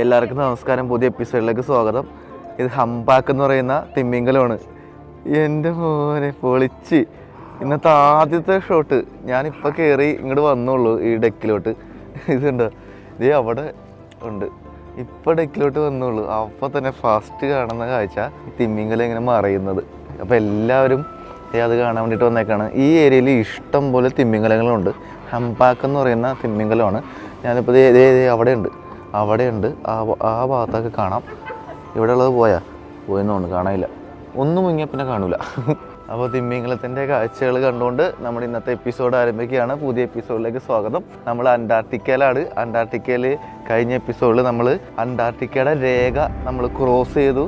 എല്ലാവർക്കും നമസ്കാരം. പുതിയ എപ്പിസോഡിലേക്ക് സ്വാഗതം. ഇത് ഹംപാക്ക് എന്ന് പറയുന്ന തിമ്മിങ്കലമാണ്. എൻ്റെ മോനെ പൊളിച്ച്. ഇന്നത്തെ ആദ്യത്തെ ഷോട്ട് ഞാനിപ്പോൾ കയറി ഇങ്ങോട്ട് വന്നുള്ളൂ ഈ ഡെക്കിലോട്ട്. ഇതുണ്ടോ, ഇത് അവിടെ ഉണ്ട്. ഇപ്പോൾ ഡെക്കിലോട്ട് വന്നുള്ളൂ. അപ്പോൾ തന്നെ ഫസ്റ്റ് കാണുന്ന കാഴ്ച തിമ്മിങ്കലം ഇങ്ങനെ മറയുന്നത്. അപ്പോൾ എല്ലാവരും അത് കാണാൻ വേണ്ടിയിട്ട് വന്നേക്കാണ്. ഈ ഏരിയയിൽ ഇഷ്ടം പോലെ തിമ്മിങ്കലങ്ങളുണ്ട്. ഹംപാക്ക് എന്ന് പറയുന്ന തിമ്മിങ്കലമാണ്. ഞാനിപ്പോൾ അവിടെയുണ്ട് ആ ഭാഗത്തൊക്കെ കാണാം. ഇവിടെ ഉള്ളത് പോയെന്നുണ്ട്, കാണാനില്ല. ഒന്നും മുങ്ങിയാൽ പിന്നെ കാണൂല. അപ്പോൾ തിമ്മിങ്കലത്തിൻ്റെ കാഴ്ചകൾ കണ്ടുകൊണ്ട് നമ്മുടെ ഇന്നത്തെ എപ്പിസോഡ് ആരംഭിക്കുകയാണ്. പുതിയ എപ്പിസോഡിലേക്ക് സ്വാഗതം. നമ്മൾ അന്റാർട്ടിക്കയിലാണ്. അന്റാർട്ടിക്കയിൽ കഴിഞ്ഞ എപ്പിസോഡിൽ നമ്മൾ അന്റാർട്ടിക്കയുടെ രേഖ നമ്മൾ ക്രോസ് ചെയ്തു.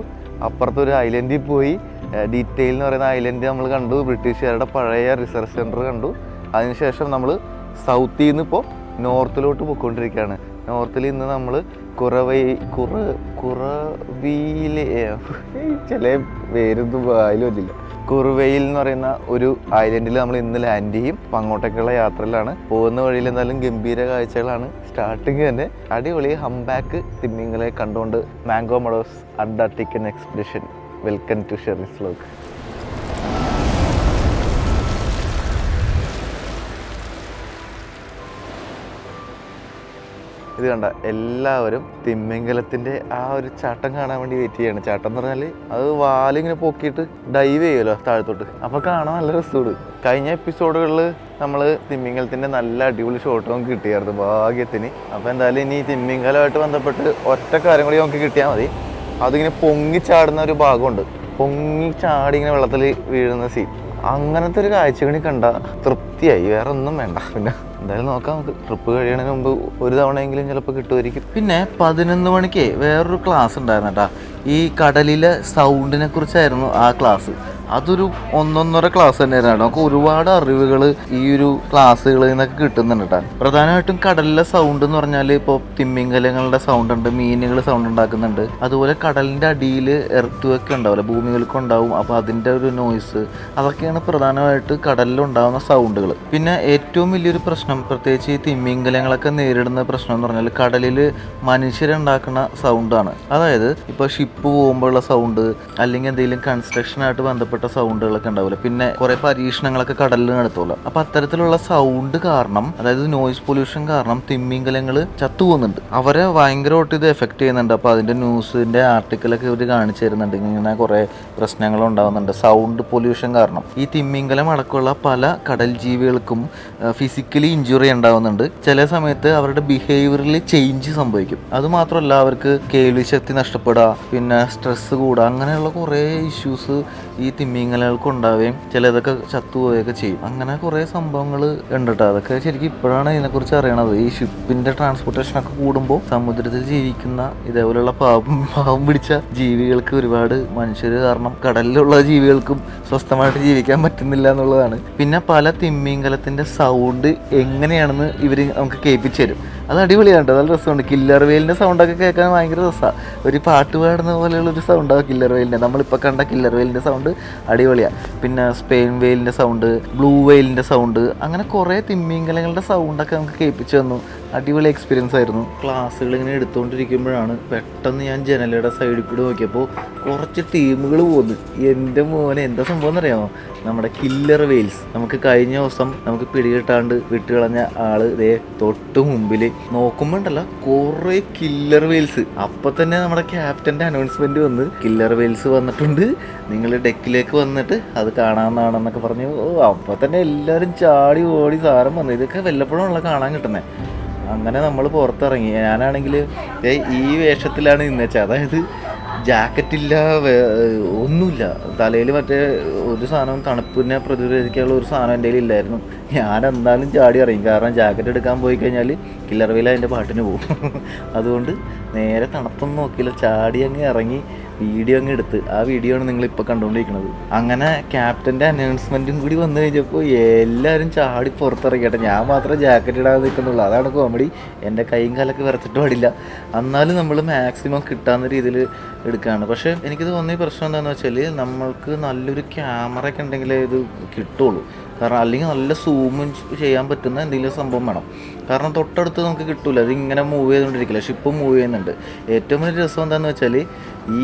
അപ്പുറത്തൊരു ഐലൻഡിൽ പോയി. ഡീറ്റെയിൽ എന്ന് പറയുന്ന ഐലൻഡ് നമ്മൾ കണ്ടു. ബ്രിട്ടീഷുകാരുടെ പഴയ റിസർച്ച് സെൻറ്റർ കണ്ടു. അതിനുശേഷം നമ്മൾ സൗത്തിൽ നിന്ന് ഇപ്പോൾ നോർത്തിലോട്ട് പോയിക്കൊണ്ടിരിക്കുകയാണ്. നോർത്തിൽ ഇന്ന് നമ്മൾ ചില പേരൊന്നും വായിലും വരില്ല. കുറുവയിൽ എന്ന് പറയുന്ന ഒരു ഐലൻഡിൽ നമ്മൾ ഇന്ന് ലാൻഡ് ചെയ്യും. അപ്പം അങ്ങോട്ടേക്കുള്ള യാത്രയിലാണ്. പോകുന്ന വഴിയിൽ എന്തായാലും ഗംഭീര കാഴ്ചകളാണ്. സ്റ്റാർട്ടിങ് തന്നെ അടിപൊളി ഹംപാക്ക് തിമ്മിങ്കലെ കണ്ടുകൊണ്ട് മാംഗോ മെഡോസ് അന്റാർട്ടിക്കൻ expedition. Welcome to Sheri's vlog. ഇത് കണ്ട എല്ലാവരും തിമ്മിങ്കലത്തിൻ്റെ ആ ഒരു ചാട്ടം കാണാൻ വേണ്ടി വെയിറ്റ് ചെയ്യാണ്. ചാട്ടം എന്ന് പറഞ്ഞാൽ അത് വാലിങ്ങനെ പൊക്കിയിട്ട് ഡൈവ് ചെയ്യുമല്ലോ താഴത്തോട്ട്. അപ്പോൾ കാണാൻ നല്ല രസമാണ്. കഴിഞ്ഞ എപ്പിസോഡുകളിൽ നമ്മൾ തിമ്മിങ്കലത്തിൻ്റെ നല്ല അടിപൊളി ഷോട്ടും കിട്ടിയായിരുന്നു ഭാഗ്യത്തിന്. അപ്പോൾ എന്തായാലും ഇനി തിമ്മിങ്കലമായിട്ട് ബന്ധപ്പെട്ട് ഒറ്റ കാര്യം കൂടി നമുക്ക് കിട്ടിയാൽ മതി. അതിങ്ങനെ പൊങ്ങിച്ചാടുന്ന ഒരു ഭാഗമുണ്ട്. പൊങ്ങിച്ചാടി ഇങ്ങനെ വെള്ളത്തിൽ വീഴുന്ന സീൻ. അങ്ങനത്തെ ഒരു കാഴ്ച കൂടി കണ്ട തൃപ്തിയായി. വേറെ ഒന്നും വേണ്ട. പിന്നെ എന്തായാലും നോക്കാം. നമുക്ക് ട്രിപ്പ് കഴിയണതിന് മുമ്പ് ഒരു തവണയെങ്കിലും ചിലപ്പോൾ കിട്ടുമായിരിക്കും. പിന്നെ 11 മണിക്ക് വേറൊരു ക്ലാസ് ഉണ്ടായിരുന്നു കേട്ടോ. ഈ കടലിലെ സൗണ്ടിനെ കുറിച്ചായിരുന്നു ആ ക്ലാസ്. അതൊരു 1.5 ക്ലാസ് തന്നെയായിരുന്നു. നമുക്ക് ഒരുപാട് അറിവുകൾ ഈ ഒരു ക്ലാസ്സുകളിൽ നിന്നൊക്കെ കിട്ടുന്നുണ്ട് കേട്ടോ. പ്രധാനമായിട്ടും കടലിലെ സൗണ്ട് എന്ന് പറഞ്ഞാൽ ഇപ്പോൾ തിമ്മിങ്കലങ്ങളുടെ സൗണ്ട് ഉണ്ട്, മീനുകൾ സൗണ്ട് ഉണ്ടാക്കുന്നുണ്ട്. അതുപോലെ കടലിൻ്റെ അടിയിൽ എർത്തുവൊക്കെ ഉണ്ടാവില്ല, ഭൂമികൾക്ക് ഉണ്ടാവും. അപ്പോൾ അതിൻ്റെ ഒരു നോയ്സ്, അതൊക്കെയാണ് പ്രധാനമായിട്ട് കടലിലുണ്ടാകുന്ന സൗണ്ടുകൾ. പിന്നെ ഏറ്റവും വലിയൊരു പ്രശ്നം, പ്രത്യേകിച്ച് ഈ തിമ്മിങ്കലങ്ങളൊക്കെ നേരിടുന്ന പ്രശ്നം എന്ന് പറഞ്ഞാൽ കടലിൽ മനുഷ്യരുണ്ടാക്കുന്ന സൗണ്ടാണ്. അതായത് ഇപ്പോൾ ഷിപ്പ് പോകുമ്പോഴുള്ള സൗണ്ട്, അല്ലെങ്കിൽ എന്തെങ്കിലും കൺസ്ട്രക്ഷനായിട്ട് ബന്ധപ്പെട്ട സൗണ്ടുകളൊക്കെ ഉണ്ടാവില്ല. പിന്നെ കുറെ പരീക്ഷണങ്ങളൊക്കെ കടലിൽ നടത്തുമല്ലോ. അപ്പൊ അത്തരത്തിലുള്ള സൗണ്ട് കാരണം, അതായത് നോയിസ് പൊല്യൂഷൻ കാരണം തിമ്മിങ്കലങ്ങൾ ചത്തുപോകുന്നുണ്ട്. അവരെ ഭയങ്കരമായിട്ട് ഇത് എഫക്ട് ചെയ്യുന്നുണ്ട്. അപ്പൊ അതിന്റെ ന്യൂസിന്റെ ആർട്ടിക്കിളൊക്കെ ഇവർ കാണിച്ചു തരുന്നുണ്ട്. ഇങ്ങനെ കുറെ പ്രശ്നങ്ങൾ ഉണ്ടാകുന്നുണ്ട് സൗണ്ട് പൊല്യൂഷൻ കാരണം. ഈ തിമ്മിങ്കലം അടക്കമുള്ള പല കടൽ ജീവികൾക്കും ഫിസിക്കലി ഇഞ്ചുറി ഉണ്ടാകുന്നുണ്ട്. ചില സമയത്ത് അവരുടെ ബിഹേവിയറിൽ ചേഞ്ച് സംഭവിക്കും. അതുമാത്രമല്ല, അവർക്ക് കേൾവി ശക്തി നഷ്ടപ്പെടുക, പിന്നെ സ്ട്രെസ് കൂടുക, അങ്ങനെയുള്ള കുറേ ഇഷ്യൂസ് ഈ തിമ്മിങ്കലങ്ങൾക്ക് ഉണ്ടാവുകയും ചിലതൊക്കെ ചത്തുപോവുകയൊക്കെ ചെയ്യും. അങ്ങനെ കുറേ സംഭവങ്ങൾ ഉണ്ട് കേട്ടോ. അതൊക്കെ ശരിക്കും ഇപ്പോഴാണ് ഇതിനെക്കുറിച്ച് അറിയണത്. ഈ ഷിപ്പിന്റെ ട്രാൻസ്പോർട്ടേഷനൊക്കെ കൂടുമ്പോൾ സമുദ്രത്തിൽ ജീവിക്കുന്ന ഇതേപോലെയുള്ള പാവം പിടിച്ച ജീവികൾക്ക് ഒരുപാട് മനുഷ്യർ കാരണം കടലിലുള്ള ജീവികൾക്കും സ്വസ്ഥമായിട്ട് ജീവിക്കാൻ പറ്റുന്നില്ല എന്നുള്ളതാണ്. പിന്നെ പല തിമ്മിങ്കലത്തിന്റെ സൗണ്ട് എങ്ങനെയാണെന്ന് ഇവർ നമുക്ക് കേൾപ്പിച്ചു തരും. അത് അടിപൊളിയാണ്. നല്ല രസമുണ്ട്. കില്ലർ വെയിലിൻ്റെ സൗണ്ടൊക്കെ കേൾക്കാൻ ഭയങ്കര രസമാണ്. ഒരു പാട്ട് പാടുന്ന പോലെയുള്ളൊരു സൗണ്ടാണ് കില്ലർ വെയിലിൻ്റെ. നമ്മളിപ്പോൾ കണ്ട കില്ലർ വെയിലിൻ്റെ സൗണ്ട് അടിപൊളിയാണ്. പിന്നെ സ്പെയിൻ വെയിലിൻ്റെ സൗണ്ട്, ബ്ലൂ വെയിലിൻ്റെ സൗണ്ട്, അങ്ങനെ കുറേ തിമ്മിങ്കലങ്ങളുടെ സൗണ്ടൊക്കെ നമുക്ക് കേൾപ്പിച്ചു തന്നു. അടിപൊളി എക്സ്പീരിയൻസ് ആയിരുന്നു. ക്ലാസ്സുകൾ ഇങ്ങനെ എടുത്തുകൊണ്ടിരിക്കുമ്പോഴാണ് പെട്ടെന്ന് ഞാൻ ജനലയുടെ സൈഡിൽ കൂടി നോക്കിയപ്പോൾ കുറച്ച് ടീമുകൾ പോകുന്നു. എൻ്റെ മോനെ, എന്താ സംഭവം എന്നറിയാമോ? നമ്മുടെ കില്ലർ വെയിൽസ്. നമുക്ക് കഴിഞ്ഞ ദിവസം നമുക്ക് പിടികിട്ടാണ്ട് വിട്ടുകളഞ്ഞ ആള് ഇതേ തൊട്ട് മുമ്പിൽ നോക്കുമ്പോണ്ടല്ല കുറേ കില്ലർ വെയിൽസ്. അപ്പൊ തന്നെ നമ്മുടെ ക്യാപ്റ്റന്റെ അനൗൺസ്മെന്റ് വന്ന് കില്ലർ വെയിൽസ് വന്നിട്ടുണ്ട്, നിങ്ങൾ ഡെക്കിലേക്ക് വന്നിട്ട് അത് കാണാവുന്നതാണെന്നൊക്കെ പറഞ്ഞു. അപ്പൊ തന്നെ എല്ലാവരും ചാടി ഓടി സാരം വന്നു. ഇതൊക്കെ വല്ലപ്പോഴും കാണാൻ കിട്ടുന്നത്. അങ്ങനെ നമ്മൾ പുറത്തിറങ്ങി. ഞാനാണെങ്കിൽ ഈ വേഷത്തിലാണ് നിന്നേച്ചത്. അതായത് ജാക്കറ്റില്ല, ഒന്നുമില്ല. തലയിൽ മറ്റേ ഒരു സാധനം, തണുപ്പിനെ പ്രതിരോധിക്കാനുള്ള ഒരു സാധനം എൻ്റെ കയ്യിൽ ഇല്ലായിരുന്നു. ഞാൻ എന്തായാലും ചാടി ഇറങ്ങി. കാരണം ജാക്കറ്റ് എടുക്കാൻ പോയി കഴിഞ്ഞാൽ കില്ലർ വെയിൽ അതിൻ്റെ പാട്ടിന് പോകും. അതുകൊണ്ട് നേരെ തണുപ്പൊന്നും നോക്കിയില്ല, ചാടി അങ്ങ് ഇറങ്ങി വീഡിയോ അങ്ങ് എടുത്ത്. ആ വീഡിയോ ആണ് നിങ്ങളിപ്പോൾ കണ്ടുകൊണ്ടിരിക്കുന്നത്. അങ്ങനെ ക്യാപ്റ്റൻ്റെ അനൗൺസ്മെൻറ്റും കൂടി വന്നു കഴിഞ്ഞപ്പോൾ എല്ലാവരും ചാടി പുറത്തിറങ്ങിയിട്ട് ഞാൻ മാത്രം ജാക്കറ്റ് ഇടാതെ നിൽക്കുന്നുള്ളൂ. അതാണ് കോമഡി. എൻ്റെ കൈയും കാലൊക്കെ വിറച്ചിട്ട് പാടില്ല. എന്നാലും നമ്മൾ മാക്സിമം കിട്ടാവുന്ന രീതിയിൽ എടുക്കുകയാണ്. പക്ഷേ എനിക്ക് തോന്നിയ പ്രശ്നം എന്താണെന്ന് വെച്ചാൽ നമ്മൾക്ക് നല്ലൊരു ക്യാമറ ഒക്കെ ഉണ്ടെങ്കിലേ ഇത് കിട്ടുള്ളൂ. കാരണം അല്ലെങ്കിൽ നല്ല സൂം ചെയ്യാൻ പറ്റുന്ന എന്തെങ്കിലും സംഭവം വേണം. കാരണം തൊട്ടടുത്ത് നമുക്ക് കിട്ടൂല, അത് ഇങ്ങനെ മൂവ് ചെയ്തുകൊണ്ടിരിക്കില്ല, ഷിപ്പ് മൂവ് ചെയ്യുന്നുണ്ട്. ഏറ്റവും വലിയ രസം എന്താണെന്ന് വെച്ചാൽ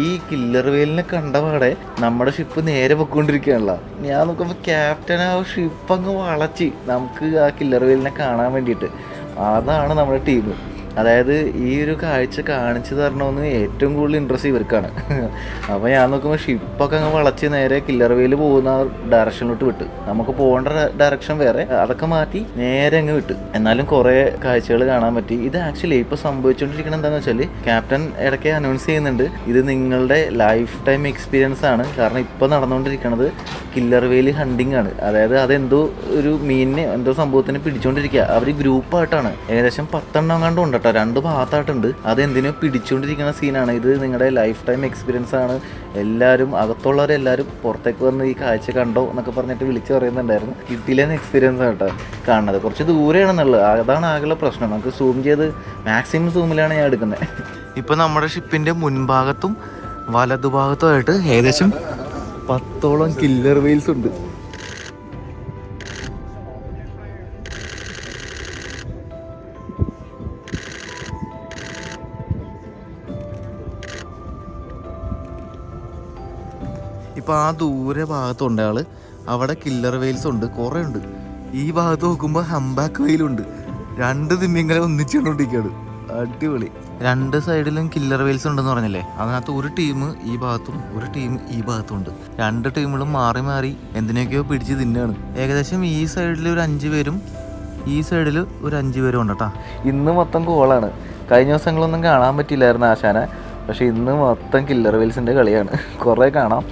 ഈ കില്ലർ വെയിലിനെ കണ്ടപാടെ നമ്മുടെ ഷിപ്പ് നേരെ പൊയ്ക്കൊണ്ടിരിക്കുകയാണല്ലോ. ഞാൻ നോക്കുമ്പോൾ ക്യാപ്റ്റൻ ആ ഷിപ്പ് അങ്ങ് വളച്ച് നമുക്ക് ആ കില്ലർ വെയിലിനെ കാണാൻ വേണ്ടിയിട്ട്. അതാണ് നമ്മുടെ ടീം. അതായത് ഈ ഒരു കാഴ്ച കാണിച്ചു തരണമെന്ന് ഏറ്റവും കൂടുതൽ ഇൻട്രസ്റ്റ് ഇവർക്കാണ്. അപ്പോൾ ഞാൻ നോക്കുമ്പോൾ ഷിപ്പൊക്കെ അങ്ങ് വളച്ച് നേരെ കില്ലർ വെയിൽ പോകുന്ന ഡയറക്ഷനിലോട്ട് വിട്ട്. നമുക്ക് പോകേണ്ട ഡയറക്ഷൻ വേറെ, അതൊക്കെ മാറ്റി നേരെ അങ്ങ് വിട്ട്. എന്നാലും കുറേ കാഴ്ചകൾ കാണാൻ പറ്റി. ഇത് ആക്ച്വലി ഇപ്പോൾ സംഭവിച്ചുകൊണ്ടിരിക്കുന്നത് എന്താണെന്ന് വെച്ചാൽ ക്യാപ്റ്റൻ ഇടയ്ക്ക് അനൗൺസ് ചെയ്യുന്നുണ്ട്, ഇത് നിങ്ങളുടെ ലൈഫ് ടൈം എക്സ്പീരിയൻസ് ആണ്. കാരണം ഇപ്പോൾ നടന്നുകൊണ്ടിരിക്കുന്നത് കില്ലർ വെയിൽ ഹണ്ടിങ് ആണ്. അതായത് അതെന്തോ ഒരു മീനിനെ എന്തോ സംഭവത്തിന് പിടിച്ചുകൊണ്ടിരിക്കുക. അവർ ഗ്രൂപ്പായിട്ടാണ്, ഏകദേശം 10 എണ്ണം കണ്ടും ഉണ്ട് കേട്ടോ, 2 ഭാഗത്തായിട്ടുണ്ട്. അതെന്തിനോ പിടിച്ചുകൊണ്ടിരിക്കുന്ന സീനാണ്. ഇത് നിങ്ങളുടെ ലൈഫ് ടൈം എക്സ്പീരിയൻസ് ആണ്, എല്ലാവരും അകത്തുള്ളവരെല്ലാവരും പുറത്തേക്ക് വന്ന് ഈ കാഴ്ച കണ്ടോ എന്നൊക്കെ പറഞ്ഞിട്ട് വിളിച്ച് പറയുന്നുണ്ടായിരുന്നു. കിട്ടിയില്ലെന്ന് എക്സ്പീരിയൻസ് കേട്ടോ കാണുന്നത്. കുറച്ച് ദൂരെയാണെന്നുള്ളത്, അതാണ് ആകെയുള്ള പ്രശ്നം. നമുക്ക് സൂം ചെയ്ത് മാക്സിമം സൂമിലാണ് ഞാൻ എടുക്കുന്നത്. ഇപ്പോൾ നമ്മുടെ ഷിപ്പിൻ്റെ മുൻഭാഗത്തും വലതുഭാഗത്തുമായിട്ട് ഏകദേശം 10ഓളം കില്ലർ വെയിൽസ് ഉണ്ട്. ഇപ്പോൾ ആ ദൂരെ ഭാഗത്തുണ്ട് ആൾ, അവിടെ കില്ലർ വെയിൽസ് ഉണ്ട്, കുറേ ഉണ്ട്. ഈ ഭാഗത്ത് നോക്കുമ്പോൾ ഹംബാക്ക് വെയിലുണ്ട്. 2 തിമ്മിങ്ങനെ ഒന്നിച്ചുകൊണ്ടിരിക്കുകയാണ്. അടിപൊളി. 2 സൈഡിലും കില്ലർ വെയിൽസ് ഉണ്ടെന്ന് പറഞ്ഞില്ലേ, അതിനകത്ത് ഒരു ടീം ഈ ഭാഗത്തും ഒരു ടീം ഈ ഭാഗത്തും ഉണ്ട്. 2 ടീമുകളും മാറി മാറി എന്തിനൊക്കെയോ പിടിച്ച് തിന്നാണ്. ഏകദേശം ഈ സൈഡിൽ ഒരു 5 പേരും ഈ സൈഡിൽ ഒരു 5 പേരും ഉണ്ട് കേട്ടോ. ഇന്ന് മൊത്തം കോളാണ്. കഴിഞ്ഞ ദിവസങ്ങളൊന്നും കാണാൻ പറ്റില്ലായിരുന്നു ആശാനെ, പക്ഷേ ഇന്ന് മൊത്തം കില്ലർ വെയിൽസിൻ്റെ കളിയാണ്. കുറേ കാണാം.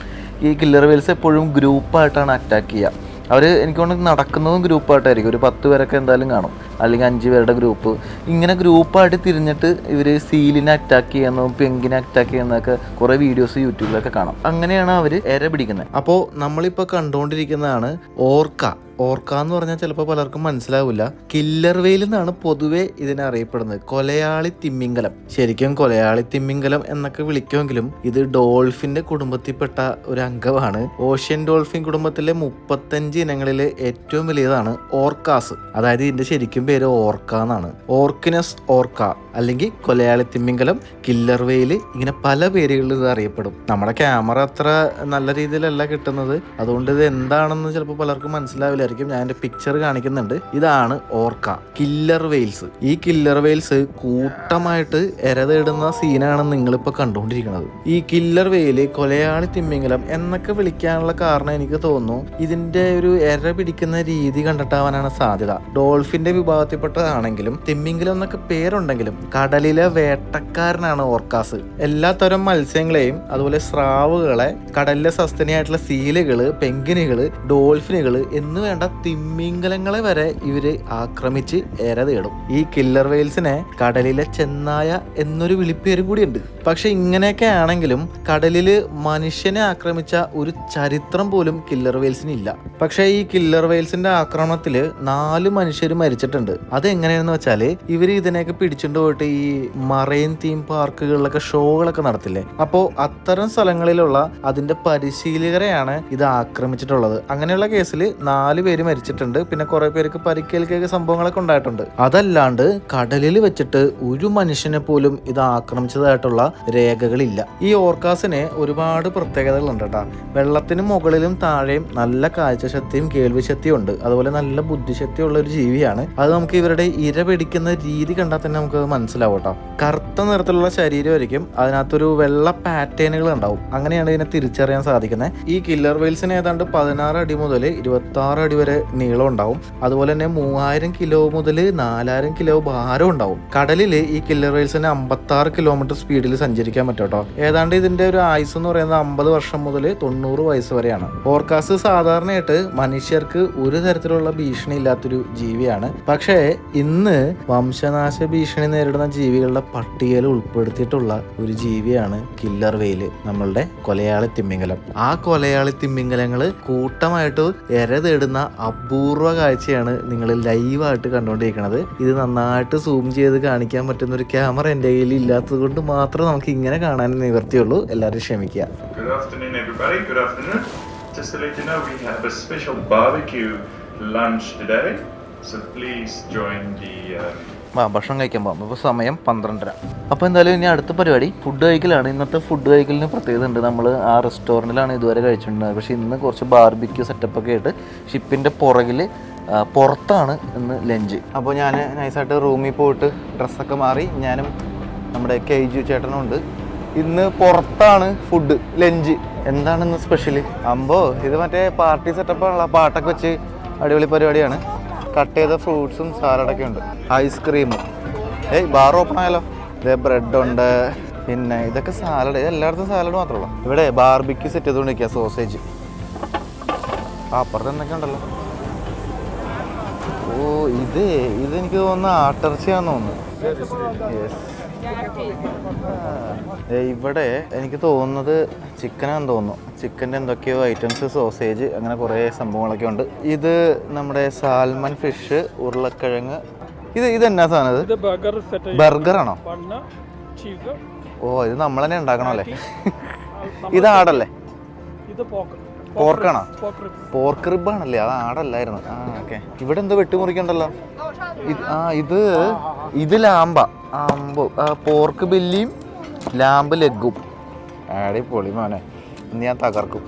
ഈ കില്ലർ വെയിൽസ് എപ്പോഴും ഗ്രൂപ്പായിട്ടാണ് അറ്റാക്ക് ചെയ്യുക. അവർ എനിക്ക് തോന്നുന്നു നടക്കുന്നതും ഗ്രൂപ്പായിട്ടായിരിക്കും. ഒരു 10 പേരൊക്കെ എന്തായാലും കാണും, അല്ലെങ്കിൽ 5 പേരുടെ ഗ്രൂപ്പ്. ഇങ്ങനെ ഗ്രൂപ്പായിട്ട് തിരിഞ്ഞിട്ട് ഇവർ സീലിനെ അറ്റാക്ക് ചെയ്യുന്നതും പെങ്കിനെ അറ്റാക്ക് ചെയ്യുന്നതൊക്കെ കുറേ വീഡിയോസ് യൂട്യൂബിലൊക്കെ കാണാം. അങ്ങനെയാണ് അവർ ഇര പിടിക്കുന്നത്. അപ്പോൾ നമ്മളിപ്പോൾ കണ്ടുകൊണ്ടിരിക്കുന്നതാണ് ഓർക്ക. ഓർക്ക എന്ന് പറഞ്ഞാൽ ചിലപ്പോൾ പലർക്കും മനസ്സിലാവില്ല. കില്ലർ വെയിൽ എന്നാണ് പൊതുവെ ഇതിനെ അറിയപ്പെടുന്നത്. കൊലയാളി തിമ്മിങ്കലം. ശരിക്കും കൊലയാളി തിമ്മിങ്കലം എന്നൊക്കെ വിളിക്കുമെങ്കിലും ഇത് ഡോൾഫിന്റെ കുടുംബത്തിൽപ്പെട്ട ഒരു അംഗമാണ്. ഓഷ്യൻ ഡോൾഫിൻ കുടുംബത്തിലെ 35 ഇനങ്ങളിൽ ഏറ്റവും വലിയതാണ് ഓർക്കാസ്. അതായത് ഇതിന്റെ ശരിക്കും പേര് ഓർക്ക എന്നാണ്. ഓർക്കിനസ് ഓർക്ക അല്ലെങ്കിൽ കൊലയാളി തിമ്മിങ്കലം, കില്ലർ വെയിൽ, ഇങ്ങനെ പല പേരുകളിൽ ഇത് അറിയപ്പെടും. നമ്മുടെ ക്യാമറ അത്ര നല്ല രീതിയിലല്ല കിട്ടുന്നത്, അതുകൊണ്ട് ഇത് എന്താണെന്ന് ചിലപ്പോൾ പലർക്കും മനസ്സിലാവില്ലായിരിക്കും. ഞാൻ എൻ്റെ പിക്ചർ കാണിക്കുന്നുണ്ട്. ഇതാണ് ഓർക്ക, കില്ലർ വെയിൽസ്. ഈ കില്ലർ വെയിൽസ് കൂട്ടമായിട്ട് എരതേടുന്ന സീനാണ് നിങ്ങളിപ്പോൾ കണ്ടുകൊണ്ടിരിക്കുന്നത്. ഈ കില്ലർ വെയിൽ, കൊലയാളി തിമ്മിങ്കലം എന്നൊക്കെ വിളിക്കാനുള്ള കാരണം എനിക്ക് തോന്നുന്നു ഇതിന്റെ ഒരു എര പിടിക്കുന്ന രീതി കണ്ടിട്ടാവാനാണ് സാധ്യത. ഡോൾഫിന്റെ വിഭാഗത്തിൽപ്പെട്ടതാണെങ്കിലും തിമ്മിങ്കലം എന്നൊക്കെ പേരുണ്ടെങ്കിലും കടലിലെ വേട്ടക്കാരനാണ് ഓർക്കാസ്. എല്ലാത്തരം മത്സ്യങ്ങളെയും അതുപോലെ സ്രാവുകളെ, കടലിലെ സസ്തനിയായിട്ടുള്ള സീലുകള്, പെങ്കിനുകള്, ഡോൾഫിനുകള് എന്ന് വേണ്ട തിമ്മിങ്കലങ്ങളെ വരെ ഇവര് ആക്രമിച്ച് എര തേടും. ഈ കില്ലർ വെയിൽസിനെ കടലിലെ ചെന്നായ എന്നൊരു വിളിപ്പേരും കൂടിയുണ്ട്. പക്ഷെ ഇങ്ങനെയൊക്കെ ആണെങ്കിലും കടലില് മനുഷ്യനെ ആക്രമിച്ച ഒരു ചരിത്രം പോലും കില്ലർ വെയിൽസിന് ഇല്ല. പക്ഷെ ഈ കില്ലർ വെയിൽസിന്റെ ആക്രമണത്തില് 4 മനുഷ്യർ മരിച്ചിട്ടുണ്ട്. അതെങ്ങനെയാണെന്ന് വെച്ചാല് ഇവര് ഇതിനെയൊക്കെ പിടിച്ചുകൊണ്ട് പോയിട്ട് ഈ മറൈൻ തീം പാർക്കുകളിലൊക്കെ ഷോകളൊക്കെ നടത്തില്ലേ, അപ്പോൾ അത്തരം സ്ഥലങ്ങളിലുള്ള അതിന്റെ പരിശീലകരെയാണ് ഇത് ആക്രമിച്ചിട്ടുള്ളത്. അങ്ങനെയുള്ള കേസിൽ 4 പേര് മരിച്ചിട്ടുണ്ട്. പിന്നെ കുറെ പേർക്ക് പരിക്കേൽക്കുക സംഭവങ്ങളൊക്കെ ഉണ്ടായിട്ടുണ്ട്. അതല്ലാണ്ട് കടലിൽ വെച്ചിട്ട് ഒരു മനുഷ്യനെ പോലും ഇത് ആക്രമിച്ചതായിട്ടുള്ള രേഖകളില്ല. ഈ ഓർക്കാസിന് ഒരുപാട് പ്രത്യേകതകളുണ്ട് കേട്ടോ. വെള്ളത്തിന് മുകളിലും താഴെയും നല്ല കാഴ്ചശക്തിയും കേൾവിശക്തിയും ഉണ്ട്. അതുപോലെ നല്ല ബുദ്ധിശക്തിയുള്ള ഒരു ജീവിയാണ്. അത് നമുക്ക് ഇവരുടെ ഇര പിടിക്കുന്ന രീതി കണ്ടാൽ തന്നെ നമുക്ക് മനസ്സിലാവും കേട്ടോ. കറുത്ത നിറത്തിലുള്ള ശരീരമായിരിക്കും, അതിനകത്തൊരു വെള്ള പാറ്റേണുകൾ ഉണ്ടാവും. അങ്ങനെയാണ് ഇതിനെ തിരിച്ചറിയാൻ സാധിക്കുന്നത്. ഈ കില്ലർ വെയിൽസിന് ഏതാണ്ട് 16 അടി മുതൽ 26 അടി വരെ നീളം ഉണ്ടാവും. അതുപോലെ തന്നെ 3000 കിലോ മുതൽ 4000 കിലോ ഭാരം ഉണ്ടാവും. കടലിൽ ഈ കില്ലർ വെയിൽസിന് 56 കിലോമീറ്റർ സ്പീഡിൽ സഞ്ചരിക്കാൻ പറ്റും കേട്ടോ. ഏതാണ്ട് ഇതിന്റെ ഒരു ആയുസ് എന്ന് പറയുന്നത് 50 വർഷം മുതൽ 90 വയസ്സ് വരെയാണ്. ഓർക്കാസ് സാധാരണയായിട്ട് മനുഷ്യർക്ക് ഒരു തരത്തിലുള്ള ഭീഷണി ഇല്ലാത്തൊരു ജീവിയാണ്. പക്ഷേ ഇന്ന് വംശനാശ ഭീഷണി നേരിടുന്ന ജീവികളുടെ പട്ടികയിൽ ഉൾപ്പെടുത്തിയിട്ടുള്ള ഒരു ജീവിയാണ് കില്ലർ വെയിൽ, നമ്മളുടെ കൊലയാളി തിമ്മിങ്കലം. ആ കൊലയാളി തിമ്മിങ്കലങ്ങൾ കൂട്ടമായിട്ട് എര തേടുന്ന അപൂർവ കാഴ്ചയാണ് നിങ്ങൾ ലൈവായിട്ട് കണ്ടുകൊണ്ടിരിക്കുന്നത്. ഇത് നന്നായിട്ട് സൂം ചെയ്ത് കാണിക്കാൻ പറ്റുന്ന ഒരു ക്യാമറ എൻ്റെ കയ്യിൽ ഇല്ലാത്തത് കൊണ്ട് മാത്രം നമുക്ക് ഇങ്ങനെ കാണാൻ നിവർത്തിയുള്ളൂ. എല്ലാവരും ക്ഷമിക്കുക. Good afternoon everybody, good afternoon. Just to let you know we have a special barbecue lunch today. So please join the ഭക്ഷണം കഴിക്കാൻ പോകാം. ഇപ്പോൾ സമയം 12:30. അപ്പോൾ എന്തായാലും ഇനി അടുത്ത പരിപാടി ഫുഡ് കഴിക്കലാണ്. ഇന്നത്തെ ഫുഡ് കഴിക്കലിന് പ്രത്യേകത ഉണ്ട്. നമ്മൾ ആ റെസ്റ്റോറൻറ്റിലാണ് ഇതുവരെ കഴിച്ചിട്ടുണ്ടായത്. പക്ഷേ ഇന്ന് കുറച്ച് ബാർബിക്യൂ സെറ്റപ്പൊക്കെ ആയിട്ട് ഷിപ്പിൻ്റെ പുറത്താണ് ഇന്ന് ലഞ്ച്. അപ്പോൾ ഞാൻ നൈസായിട്ട് റൂമിൽ പോയിട്ട് ഡ്രസ്സൊക്കെ മാറി ഞാനും നമ്മുടെ KG ചേട്ടനും ഉണ്ട്. ഇന്ന് പുറത്താണ് ഫുഡ് ലഞ്ച്. എന്താണ് ഇന്ന് സ്പെഷ്യൽ? ഇത് മറ്റേ പാർട്ടി സെറ്റപ്പാണല്ലോ. പാട്ടൊക്കെ വെച്ച് അടിപൊളി പരിപാടിയാണ്. കട്ട് ചെയ്ത ഫ്രൂട്ട്സും സാലഡൊക്കെ ഉണ്ട്. ഐസ്ക്രീമും. ബാർ ഓപ്പൺ ആയാലോ. ഇതേ ബ്രെഡുണ്ട്. പിന്നെ ഇതൊക്കെ സാലഡ്. എല്ലായിടത്തും സാലഡ് മാത്രമല്ല. ഇവിടെ ബാർബിക്യൂ സെറ്റ് ചെയ്തുകൊണ്ടിരിക്കുക. സോസേജ് അപ്പുറത്ത് എന്തൊക്കെ ഉണ്ടല്ലോ. ഇതെനിക്ക് തോന്നുന്നു ആട്ടിറച്ചിയാന്ന് തോന്നുന്നു. ഇവിടെ എനിക്ക് തോന്നുന്നത് ചിക്കനാന്ന് തോന്നുന്നു. ചിക്കൻ്റെ എന്തൊക്കെയോ ഐറ്റംസ്, സോസേജ്, അങ്ങനെ കുറേ സംഭവങ്ങളൊക്കെ ഉണ്ട്. ഇത് നമ്മുടെ സാൽമൺ ഫിഷ്, ഉരുളക്കിഴങ്ങ്. ഇത് എന്നാ സാധനം? ഇത് ബർഗറാണോ? ഇത് നമ്മൾ തന്നെ ഉണ്ടാക്കണോ അല്ലേ? ഇത് ആടല്ലേ? പോർക്കാണോ? പോർക്ക് റിബാണല്ലേ? അത് ആടല്ലായിരുന്നു. ഓക്കെ. ഇവിടെ എന്തോ വെട്ടിമുറിക്കണ്ടല്ലോ. ഇത് ലാമ്പ. Pork ബെല്ലിയും lamp ലെഗും. അടിപൊളി മോനെ. ഇന്ന് ഞാൻ തകർക്കും.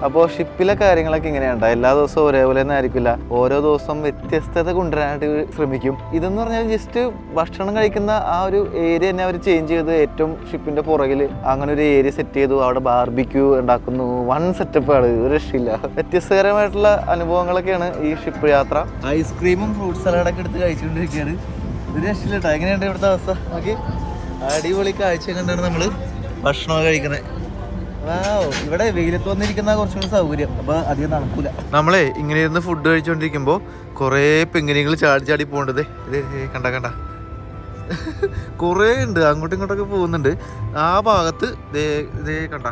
അപ്പോൾ ഷിപ്പിലെ കാര്യങ്ങളൊക്കെ ഇങ്ങനെയുണ്ട്. എല്ലാ ദിവസവും ഒരേപോലെ തന്നെ ആയിരിക്കില്ല. ഓരോ ദിവസം വ്യത്യസ്തത കൊണ്ടുവരാനായിട്ട് ശ്രമിക്കും. ഇതെന്ന് പറഞ്ഞാൽ ജസ്റ്റ് ഭക്ഷണം കഴിക്കുന്ന ആ ഒരു ഏരിയ തന്നെ അവർ ചേഞ്ച് ചെയ്ത് ഏറ്റവും ഷിപ്പിന്റെ പുറകിൽ അങ്ങനെ ഒരു ഏരിയ സെറ്റ് ചെയ്തു. അവിടെ ബാർബിക്യൂ ഉണ്ടാക്കുന്നു. വൺ സെറ്റപ്പാണ്. ഒരു രക്ഷയില്ല. വ്യത്യസ്തകരമായിട്ടുള്ള അനുഭവങ്ങളൊക്കെയാണ് ഈ ഷിപ്പ് യാത്ര. ഐസ്ക്രീമും ഫ്രൂട്ട് സലാഡൊക്കെ എടുത്ത് കഴിച്ചുകൊണ്ടിരിക്കുകയാണ്. ഒരു രക്ഷയില്ല കേട്ടോ. എങ്ങനെയുണ്ട് ഇവിടുത്തെ അവസ്ഥ? ഓക്കെ, അടിപൊളി കാഴ്ച കണ്ടാണ് നമ്മൾ ഭക്ഷണം കഴിക്കുന്നത്. ഇവിടെ വെയിലത്ത് വന്നിരിക്കുന്ന കുറച്ചുകൂടി സൗകര്യം. അപ്പൊ അധികം നടക്കൂല. നമ്മളെ ഇങ്ങനെ ഇരുന്ന് ഫുഡ് കഴിച്ചോണ്ടിരിക്കുമ്പോ കൊറേ പെങ്കിനികൾ ചാടി ചാടി പോകേണ്ടത്. കണ്ട കൊറേ ഉണ്ട്. അങ്ങോട്ടും ഇങ്ങോട്ടൊക്കെ പോകുന്നുണ്ട്. ആ ഭാഗത്ത് കണ്ട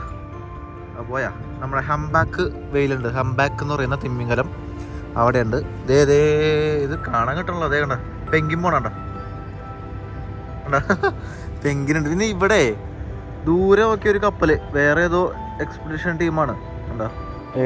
പോയാ നമ്മുടെ ഹംബാക്ക് വെയിലുണ്ട്. ഹംബാക്ക് എന്ന് പറയുന്ന തിമ്മിങ്കലം അവിടെ ഉണ്ട്. ഇത് കാണാൻ കിട്ടണല്ലോ. അതേ കണ്ട പെങ്കിൻ പോണണ്ട പെങ്കിനുണ്ട്. പിന്നെ ഇവിടെ ദൂരമൊക്കെ ഒരു കപ്പല്, വേറെ ഏതോ എക്സ്പെഡിഷൻ ടീമാണ്. എന്താ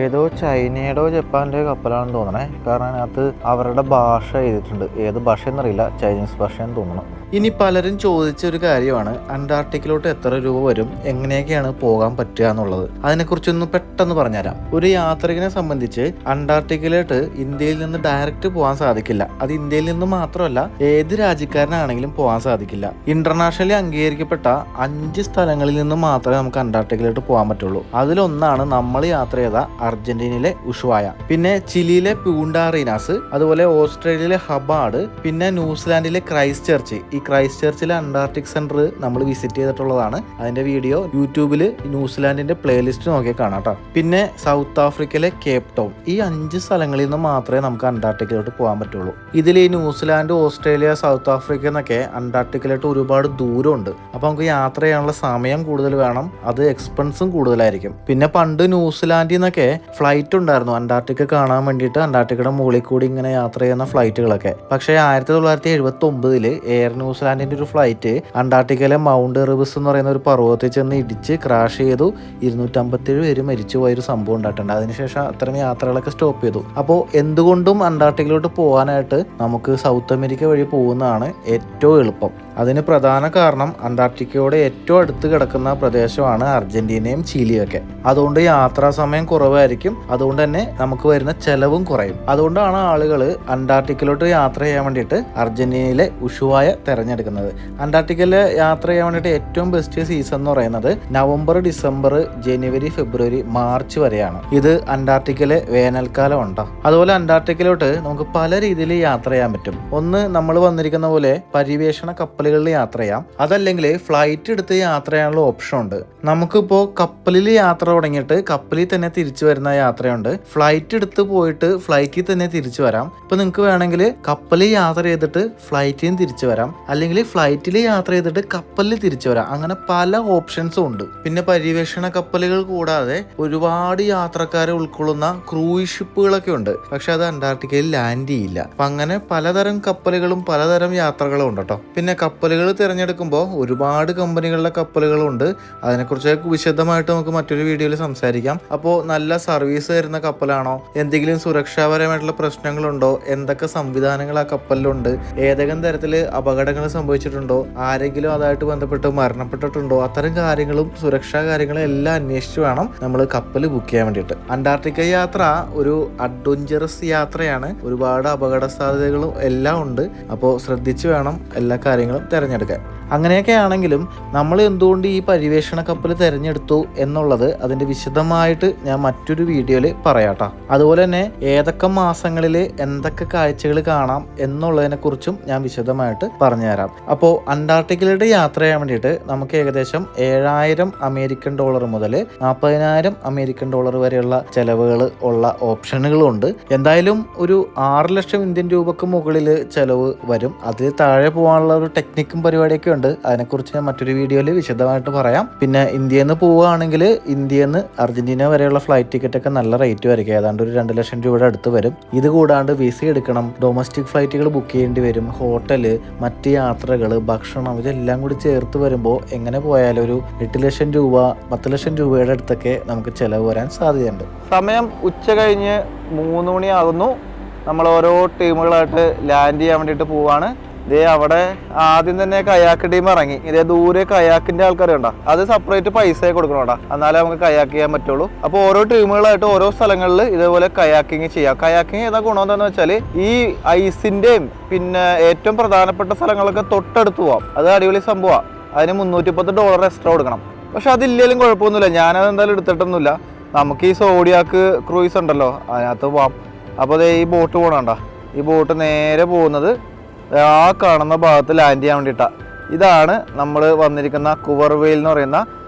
ഏതോ ചൈനയുടെയോ ജപ്പാൻ്റെയോ കപ്പലാണെന്ന് തോന്നണേ. കാരണം അതിനകത്ത് അവരുടെ ഭാഷ എഴുതിയിട്ടുണ്ട്. ഏത് ഭാഷ എന്നറിയില്ല. ചൈനീസ് ഭാഷയെന്ന് തോന്നണം. ഇനി പലരും ചോദിച്ച ഒരു കാര്യമാണ്, അന്റാർട്ടിക്കിലോട്ട് എത്ര രൂപ വരും, എങ്ങനെയൊക്കെയാണ് പോകാൻ പറ്റുക എന്നുള്ളത്. അതിനെക്കുറിച്ചൊന്ന് പെട്ടെന്ന് പറഞ്ഞുതരാം. ഒരു യാത്രികനെ സംബന്ധിച്ച് അന്റാർട്ടിക്കിലോട്ട് ഇന്ത്യയിൽ നിന്ന് ഡയറക്റ്റ് പോകാൻ സാധിക്കില്ല. അത് ഇന്ത്യയിൽ നിന്ന് മാത്രമല്ല, ഏത് രാജ്യക്കാരനാണെങ്കിലും പോകാൻ സാധിക്കില്ല. ഇന്റർനാഷണലി അംഗീകരിക്കപ്പെട്ട 5 സ്ഥലങ്ങളിൽ നിന്ന് മാത്രമേ നമുക്ക് അന്റാർട്ടിക്കിലോട്ട് പോകാൻ പറ്റുള്ളൂ. അതിലൊന്നാണ് നമ്മൾ യാത്ര ചെയ്ത അർജന്റീനയിലെ ഉഷുവായ, പിന്നെ ചിലിയിലെ പ്യൂണ്ടാ അറീനാസ്, അതുപോലെ ഓസ്ട്രേലിയയിലെ ഹബാർഡ്, പിന്നെ ന്യൂസിലാൻഡിലെ ക്രൈസ്റ്റ് ചർച്ച്. ഈ ക്രൈസ്റ്റ് ചർച്ചിലെ അന്റാർട്ടിക് സെന്റർ നമ്മൾ വിസിറ്റ് ചെയ്തിട്ടുള്ളതാണ്. അതിന്റെ വീഡിയോ യൂട്യൂബിൽ ന്യൂസിലാൻഡിന്റെ പ്ലേലിസ്റ്റ് നോക്കി കാണാം കേട്ടോ. പിന്നെ സൗത്ത് ആഫ്രിക്കയിലെ കേപ്പ് ടൗൺ. ഈ 5 സ്ഥലങ്ങളിൽ നിന്ന് മാത്രമേ നമുക്ക് അന്റാർട്ടിക്കിലോട്ട് പോകാൻ പറ്റുള്ളൂ. ഇതിൽ ഈ ന്യൂസിലാൻഡ്, ഓസ്ട്രേലിയ, സൗത്ത് ആഫ്രിക്ക എന്നൊക്കെ അന്റാർട്ടിക്കിലോട്ട് ഒരുപാട് ദൂരമുണ്ട്. അപ്പൊ നമുക്ക് യാത്ര ചെയ്യാനുള്ള സമയം കൂടുതൽ വേണം. അത് എക്സ്പെൻസും കൂടുതലായിരിക്കും. പിന്നെ പണ്ട് ന്യൂസിലാൻഡിൽ നിന്നൊക്കെ ഫ്ലൈറ്റ് ഉണ്ടായിരുന്നു അന്റാർട്ടിക്ക കാണാൻ വേണ്ടിയിട്ട്. അന്റാർട്ടിക്കയുടെ മുകളിൽ കൂടി ഇങ്ങനെ യാത്ര ചെയ്യുന്ന ഫ്ലൈറ്റുകളൊക്കെ. പക്ഷേ 1979 എയർ ന്യൂസിലാൻഡിന്റെ ഒരു ഫ്ലൈറ്റ് അന്റാർട്ടിക്കയിലെ മൗണ്ട് എറിബസ് എന്ന് പറയുന്ന ഒരു പർവ്വതത്തിൽ ചെന്ന് ഇടിച്ച് ക്രാഷ് ചെയ്തു. 257 പേര് മരിച്ചു പോയൊരു സംഭവം ഉണ്ടായിട്ടുണ്ട്. അതിനുശേഷം അത്തരം യാത്രകളൊക്കെ സ്റ്റോപ്പ് ചെയ്തു. അപ്പോൾ എന്തുകൊണ്ടും അന്റാർട്ടിക്കയിലോട്ട് പോകാനായിട്ട് നമുക്ക് സൗത്ത് അമേരിക്ക വഴി പോകുന്നതാണ് ഏറ്റവും എളുപ്പം. അതിന് പ്രധാന കാരണം അന്റാർട്ടിക്കയോട് ഏറ്റവും അടുത്ത് കിടക്കുന്ന പ്രദേശമാണ് അർജന്റീനയും ചിലിയും ഒക്കെ. അതുകൊണ്ട് യാത്രാ സമയം കുറവായിരിക്കും. അതുകൊണ്ട് തന്നെ നമുക്ക് വരുന്ന ചെലവും കുറയും. അതുകൊണ്ടാണ് ആളുകൾ അന്റാർട്ടിക്കയിലോട്ട് യാത്ര ചെയ്യാൻ വേണ്ടിയിട്ട് അർജന്റീനയിലെ ഉഷുവായ തിരഞ്ഞെടുക്കുന്നത്. അന്റാർട്ടിക്കയിൽ യാത്ര ചെയ്യാൻ വേണ്ടിയിട്ട് ഏറ്റവും ബെസ്റ്റ് സീസൺ എന്ന് പറയുന്നത് നവംബർ, ഡിസംബർ, ജനുവരി, ഫെബ്രുവരി, മാർച്ച് വരെയാണ്. ഇത് അന്റാർട്ടിക്കയിലെ വേനൽക്കാലം ഉണ്ടോ. അതുപോലെ അന്റാർട്ടിക്കയിലോട്ട് നമുക്ക് പല രീതിയിൽ യാത്ര ചെയ്യാൻ പറ്റും. ഒന്ന്, നമ്മൾ വന്നിരിക്കുന്ന പോലെ പരിവേഷണ കപ്പലുകളിൽ യാത്ര ചെയ്യാം. അതല്ലെങ്കിൽ ഫ്ലൈറ്റ് എടുത്ത് യാത്ര ചെയ്യാനുള്ള ഓപ്ഷൻ ഉണ്ട്. നമുക്കിപ്പോൾ കപ്പലിൽ യാത്ര തുടങ്ങിയിട്ട് കപ്പലിൽ തന്നെ തിരിച്ചു വരുന്ന യാത്രയുണ്ട്. ഫ്ലൈറ്റ് എടുത്ത് പോയിട്ട് ഫ്ലൈറ്റിൽ തന്നെ തിരിച്ചു വരാം. ഇപ്പൊ നിങ്ങൾക്ക് വേണമെങ്കിൽ കപ്പലിൽ യാത്ര ചെയ്തിട്ട് ഫ്ലൈറ്റിൽ തിരിച്ചു വരാം, അല്ലെങ്കിൽ ഫ്ലൈറ്റിൽ യാത്ര ചെയ്തിട്ട് കപ്പലിൽ തിരിച്ചു വരാം. അങ്ങനെ പല ഓപ്ഷൻസും ഉണ്ട്. പിന്നെ പര്യവേഷണ കപ്പലുകൾ കൂടാതെ ഒരുപാട് യാത്രക്കാരെ ഉൾക്കൊള്ളുന്ന ക്രൂയിസ് ഷിപ്പുകളൊക്കെ ഉണ്ട്. പക്ഷെ അത് അന്റാർട്ടിക്കയിൽ ലാൻഡ് ചെയ്യില്ല. അപ്പൊ അങ്ങനെ പലതരം കപ്പലുകളും പലതരം യാത്രകളും ഉണ്ട് കേട്ടോ. പിന്നെ കപ്പലുകൾ തിരഞ്ഞെടുക്കുമ്പോൾ ഒരുപാട് കമ്പനികളുടെ കപ്പലുകളുണ്ട്. അതിനെക്കുറിച്ച് വിശദമായിട്ട് നമുക്ക് മറ്റൊരു വീഡിയോയിൽ സംസാരിക്കാം. അപ്പോൾ നല്ല സർവീസ് തരുന്ന കപ്പലാണോ, എന്തെങ്കിലും സുരക്ഷാപരമായിട്ടുള്ള പ്രശ്നങ്ങളുണ്ടോ, എന്തൊക്കെ സംവിധാനങ്ങൾ ആ കപ്പലിലുണ്ട്, ഏതെങ്കിലും തരത്തിൽ അപകടങ്ങൾ സംഭവിച്ചിട്ടുണ്ടോ, ആരെങ്കിലും അതായിട്ട് ബന്ധപ്പെട്ട് മരണപ്പെട്ടിട്ടുണ്ടോ, അത്തരം കാര്യങ്ങളും സുരക്ഷാ കാര്യങ്ങളും എല്ലാം അന്വേഷിച്ച് വേണം നമ്മൾ കപ്പൽ ബുക്ക് ചെയ്യാൻ വേണ്ടിയിട്ട്. അന്റാർട്ടിക്ക യാത്ര ഒരു അഡ്വഞ്ചറസ് യാത്രയാണ്. ഒരുപാട് അപകട സാധ്യതകളും എല്ലാം ഉണ്ട്. അപ്പോൾ ശ്രദ്ധിച്ച് വേണം എല്ലാ കാര്യങ്ങളും തിരഞ്ഞെടുക്കാൻ. അങ്ങനെയൊക്കെ ആണെങ്കിലും നമ്മൾ എന്തുകൊണ്ട് ഈ പര്യവേഷണ കപ്പൽ തിരഞ്ഞെടുത്തു എന്നുള്ളത് അതിൻ്റെ വിശദമായിട്ട് ഞാൻ മറ്റൊരു വീഡിയോയിൽ പറയാട്ടോ. അതുപോലെ തന്നെ ഏതൊക്കെ മാസങ്ങളിൽ എന്തൊക്കെ കാഴ്ചകൾ കാണാം എന്നുള്ളതിനെക്കുറിച്ചും ഞാൻ വിശദമായിട്ട് പറഞ്ഞുതരാം. അപ്പോൾ അന്റാർട്ടിക്കയിലൂടെ യാത്ര ചെയ്യാൻ വേണ്ടിയിട്ട് നമുക്ക് ഏകദേശം $7,000 മുതൽ $40,000 വരെയുള്ള ചെലവുകൾ ഉള്ള ഓപ്ഷനുകളുണ്ട്. എന്തായാലും ഒരു 6 ലക്ഷം ഇന്ത്യൻ രൂപക്ക് മുകളിൽ ചെലവ് വരും. അതിൽ താഴെ പോകാനുള്ള ഒരു ടെക്നിക്കും പരിപാടിയൊക്കെ ഉണ്ട്. അതിനെക്കുറിച്ച് ഞാൻ മറ്റൊരു വീഡിയോയിൽ വിശദമായിട്ട് പറയാം. പിന്നെ ഇന്ത്യയിൽ നിന്ന് പോവുകയാണെങ്കിൽ ഇന്ത്യയിൽ നിന്ന് അർജന്റീന വരെയുള്ള ഫ്ലൈറ്റ് ടിക്കറ്റ് ഒക്കെ നല്ല റേറ്റ് വരയ്ക്കുക. ഏതാണ്ട് ഒരു 2 ലക്ഷം രൂപയുടെ അടുത്ത് വരും. ഇത് കൂടാണ്ട് വിസ എടുക്കണം, ഡൊമസ്റ്റിക് ഫ്ലൈറ്റുകൾ ബുക്ക് ചെയ്യേണ്ടി വരും, ഹോട്ടല്, മറ്റ് യാത്രകൾ, ഭക്ഷണം, ഇതെല്ലാം കൂടി ചേർത്ത് വരുമ്പോൾ എങ്ങനെ പോയാലും ഒരു 8 ലക്ഷം രൂപ 10 ലക്ഷം രൂപയുടെ അടുത്തൊക്കെ നമുക്ക് ചിലവ് വരാൻ സാധ്യതയുണ്ട്. സമയം ഉച്ച കഴിഞ്ഞ് 3 മണിയാകുന്നു. നമ്മൾ ഓരോ ടീമുകളായിട്ട് ലാൻഡ് ചെയ്യാൻ വേണ്ടിയിട്ട് പോവാണ്. ഇതേ അവിടെ ആദ്യം തന്നെ കയാക്ക് ടീം ഇറങ്ങി. ഇതേ ദൂരെ കയാക്കിന്റെ ആൾക്കാർ കണ്ടോ, അത് സെപ്പറേറ്റ് പൈസ കൊടുക്കണോടാ, എന്നാലേ നമുക്ക് കയാക്ക് ചെയ്യാൻ പറ്റുള്ളൂ. അപ്പോൾ ഓരോ ടീമുകളായിട്ട് ഓരോ സ്ഥലങ്ങളിൽ ഇതേപോലെ കയാക്കിങ് ചെയ്യാം. കയാക്കിങ് ചെയ്താൽ ഗുണം എന്താണെന്ന് വെച്ചാൽ ഈ ഐസിന്റെയും പിന്നെ ഏറ്റവും പ്രധാനപ്പെട്ട സ്ഥലങ്ങളൊക്കെ തൊട്ടടുത്ത് പോവാം. അത് അടിപൊളി സംഭവമാണ്. അതിന് $310 എക്സ്ട്രാ കൊടുക്കണം. പക്ഷെ അതില്ലെങ്കിലും കുഴപ്പമൊന്നുമില്ല, ഞാനത് എന്തായാലും എടുത്തിട്ടൊന്നുമില്ല. നമുക്ക് ഈ സോഡിയാക്ക് ക്രൂയിസ് ഉണ്ടല്ലോ, അതിനകത്ത് പോവാം. അപ്പോൾ അതേ ഈ ബോട്ട് പോകണണ്ട, ഈ ബോട്ട് നേരെ പോകുന്നത് ആ കാണുന്ന ഭാഗത്ത് ലാൻഡ് ചെയ്യാൻ വേണ്ടിയിട്ടാണ്. ഇതാണ് നമ്മൾ വന്നിരിക്കുന്ന കുവർവെയിൽ എന്ന് പറയുന്ന